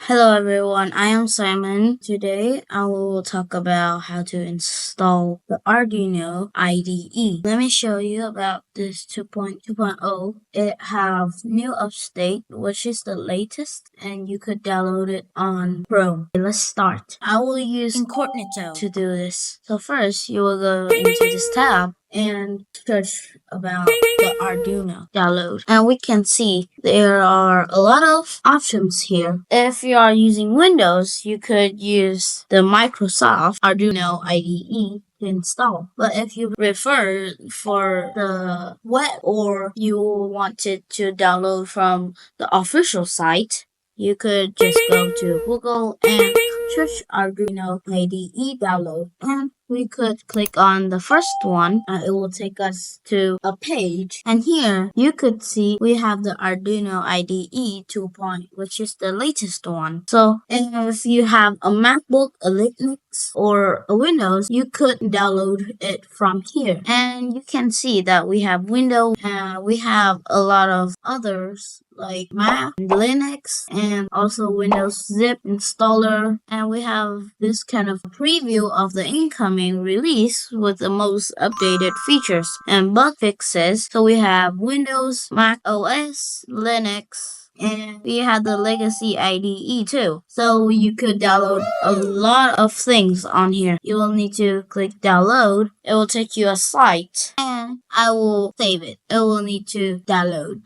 Hello everyone, I am Simon. Today I will talk about how to install the Arduino IDE. Let me show you about this 2.2.0. It has new update, which is the latest, and you could download it on Chrome. Okay, let's start. I will use Incognito to do this. So first, you will go into this tab and search about the Arduino download. And we can see there are a lot of options here. If you are using Windows, you could use the Microsoft Arduino IDE to install. But if you prefer for the web or you wanted to download from the official site, you could just go to Google and search Arduino IDE download, and we could click on the first one and it will take us to a page. And here you could see we have the Arduino IDE 2. Which is the latest one. So if you have a MacBook, a Linux, or a Windows, you could download it from here. And you can see that we have Windows and we have a lot of others like Mac, Linux, and also Windows Zip installer. And we have this kind of preview of the incoming release with the most updated features and bug fixes. So we have Windows, Mac OS, Linux, and we have the legacy IDE too. So you could download a lot of things on here. You will need to click download. It will take you a site and I will save it. It will need to download.